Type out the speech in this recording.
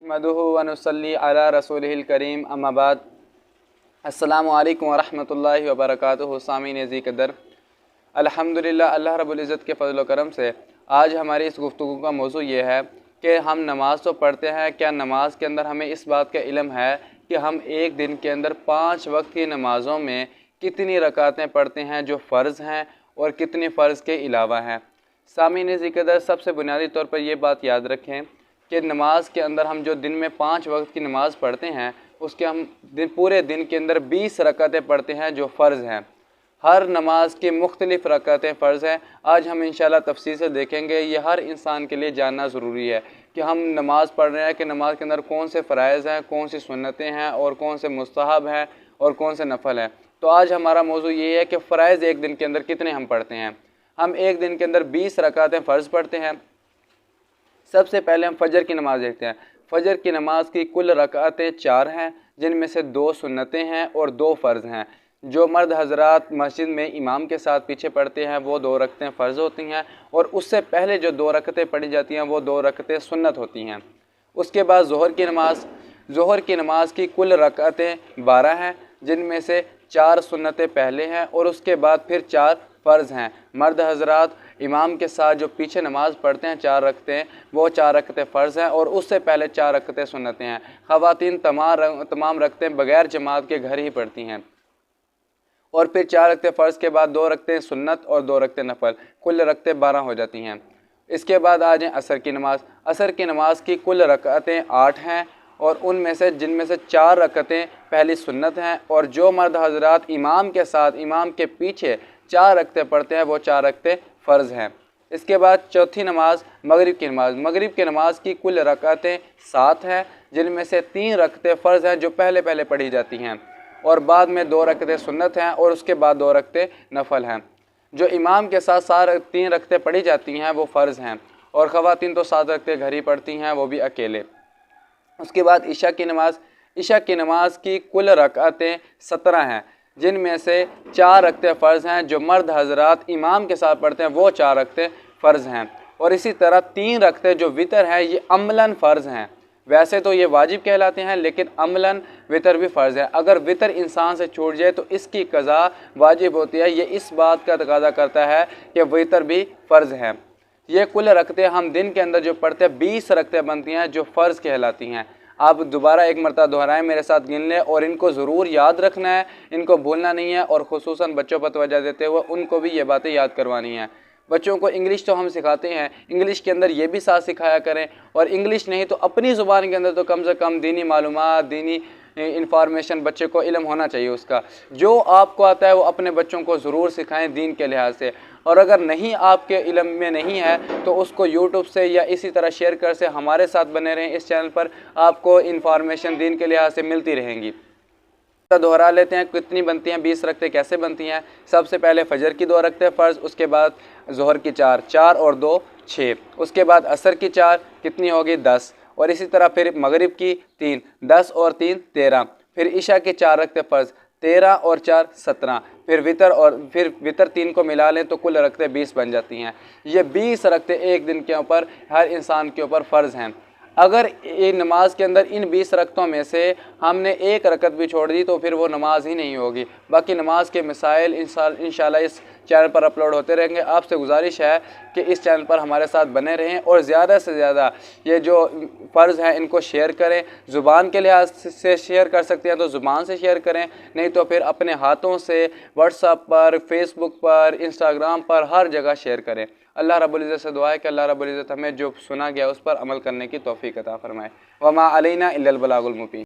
नहमदुहु व नुसल्ली अला रसूलिहिल करीम अम्मा बाद। अस्सलामु अलैकुम व रहमतुल्लाहि व बरकातुहु। सामीन अज़ीज़ कदर, अल्हम्दुलिल्लाह अल्लाह रब्बुल इज़्ज़त के फज़ल व करम से आज हमारी इस गुफ्तगू का मौजू ये है कि हम नमाज़ तो पढ़ते हैं, क्या नमाज के अंदर हमें इस बात का इल्म है कि हम एक दिन के अंदर 5 वक्त की नमाज़ों में कितनी रकातें पढ़ते हैं जो फ़र्ज़ हैं और कितनी फ़र्ज़ के अलावा हैं। सामीन अज़ीज़ कदर, सबसे बुनियादी तौर पर यह बात याद रखें कि नमाज के अंदर हम जो दिन में 5 वक्त की नमाज़ पढ़ते हैं उसके हम पूरे दिन के अंदर 20 रकातें पढ़ते हैं जो फ़र्ज़ हैं। हर नमाज की मुख्तलिफ़ रकातें फ़र्ज़ हैं। आज हम इंशाअल्लाह तफसील से देखेंगे। ये हर इंसान के लिए जानना ज़रूरी है कि हम नमाज़ पढ़ रहे हैं कि नमाज के अंदर कौन से फ़राइज़ हैं, कौन सी सुन्नतें हैं और कौन से मुस्तहब हैं और कौन से नफल हैं। तो आज हमारा मौजू ये है कि फ़राइज़ एक दिन के अंदर कितने हम पढ़ते हैं। हम एक दिन के अंदर 20 रकातें फ़र्ज़ पढ़ते हैं। सबसे पहले हम फ़जर की नमाज़ देखते हैं। फ़जर की नमाज़ की कुल रकातें 4 हैं, जिनमें से 2 सुन्नतें हैं और 2 फ़र्ज़ हैं। जो मर्द हज़रात मस्जिद में इमाम के साथ पीछे पढ़ते हैं वो 2 रकतें फ़र्ज़ होती हैं और उससे पहले जो 2 रकतें पढ़ी जाती हैं वो 2 रकतें सुन्नत होती हैं। उसके बाद ज़ोहर की नमाज़ की कुल रकातें 12 हैं, जिनमें से 4 सुन्नतें पहले हैं और उसके बाद फिर 4 फ़र्ज़ हैं। मर्द हज़रात इमाम के साथ जो पीछे नमाज़ पढ़ते हैं 4 रकतें, वो 4 रकतें फ़र्ज़ हैं और उससे पहले 4 रकतें सुन्नतें हैं। ख़वातीन तमाम रकतें बग़ैर जमात के घर ही पढ़ती हैं और फिर 4 रकतें फ़र्ज़ के बाद 2 रकतें सुन्नत और 2 रकतें नफल, कुल रकतें 12 हो जाती हैं। इसके बाद आ जाएँ असर की नमाज़। असर की नमाज़ की कुल रकातें 8 हैं और उनमें से जिनमें से 4 रकतें पहली सुन्नत हैं और जो मर्द हज़रात इमाम के साथ इमाम के पीछे 4 रकतें पढ़ते हैं वो 4 रकतें फ़र्ज़ हैं। इसके बाद चौथी नमाज मगरिब की नमाज़। मगरिब की नमाज़ की कुल रकातें 7 हैं, जिनमें से 3 रकतें फ़र्ज़ हैं जो पहले पढ़ी जाती हैं और बाद में 2 रकतें सुन्नत हैं और उसके बाद 2 रकतें नफल हैं। जो इमाम के साथ 3 रकतें पढ़ी जाती हैं वो फ़र्ज़ हैं और ख़वातीन तो 7 रकतें घर ही पढ़ती हैं, वो भी अकेले। उसके बाद ईशा की नमाज़। ईशा की नमाज़ की कुल रकातें 17 हैं, जिनमें से 4 रकतें फ़र्ज़ हैं। जो मर्द हज़रात इमाम के साथ पढ़ते हैं वो 4 रकतें फ़र्ज़ हैं और इसी तरह 3 रकतें जो वितर हैं ये अमलन फ़र्ज़ हैं। वैसे तो ये वाजिब कहलाते हैं लेकिन अमलन वितर भी फ़र्ज़ है। अगर वितर इंसान से छूट जाए तो इसकी क़ज़ा वाजिब होती है। ये इस बात का तकाज़ा करता है कि वितर भी फ़र्ज़ है। ये कुल रकतें हम दिन के अंदर जो पढ़ते हैं 20 रकतें बनती हैं जो फ़र्ज़ कहलाती हैं। आप दोबारा एक मरतबा दोहराएं, मेरे साथ गिन लें और इनको ज़रूर याद रखना है, इनको भूलना नहीं है और ख़ुसूसन बच्चों पर तवज्जो देते हुए उनको भी ये बातें याद करवानी हैं। बच्चों को इंग्लिश तो हम सिखाते हैं, इंग्लिश के अंदर ये भी साथ सिखाया करें और इंग्लिश नहीं तो अपनी ज़ुबान के अंदर तो कम से कम दीनी मालूमात, दीनी इंफॉर्मेशन बच्चे को इल्म होना चाहिए उसका। जो आपको आता है वो अपने बच्चों को ज़रूर सिखाएं दीन के लिहाज से, और अगर नहीं आपके इल्म में नहीं है तो उसको यूट्यूब से या इसी तरह शेयर कर से हमारे साथ बने रहें। इस चैनल पर आपको इंफॉर्मेशन दीन के लिहाज से मिलती रहेंगी। दोहरा लेते हैं कितनी बनती हैं 20 रकतें कैसे बनती हैं। सबसे पहले फ़जर की 2 रकतें फ़र्ज़, उसके बाद ज़ोहर की 4 और 2 6, उसके बाद असर की 4 कितनी होगी 10 और इसी तरह फिर मगरिब की 3 10 और 3 13, फिर ईशा की 4 रकतें फ़र्ज़ 13 और 4 17, फिर वितर 3 को मिला लें तो कुल रकतें 20 बन जाती हैं। ये 20 रकतें एक दिन के ऊपर हर इंसान के ऊपर फ़र्ज़ हैं। अगर ये नमाज के अंदर इन 20 रकतों में से हमने एक रकत भी छोड़ दी तो फिर वो नमाज ही नहीं होगी। बाकी नमाज के मसाइल इंशाल्लाह इस चैनल पर अपलोड होते रहेंगे। आपसे गुजारिश है कि इस चैनल पर हमारे साथ बने रहें और ज़्यादा से ज़्यादा ये जो फ़र्ज़ हैं इनको शेयर करें। ज़ुबान के लिहाज से शेयर कर सकते हैं तो ज़ुबान से शेयर करें, नहीं तो फिर अपने हाथों से व्हाट्सएप पर, फेसबुक पर, इंस्टाग्राम पर हर जगह शेयर करें। अल्लाह रब्बुल इज़्ज़त से दुआ है कि अल्लाह रब्बुल इज़्ज़त हमें जो सुना गया उस पर अमल करने की तौफ़ीक़ अता फ़रमाए। वमा अलैना इल्लल बलागुल मुबीन।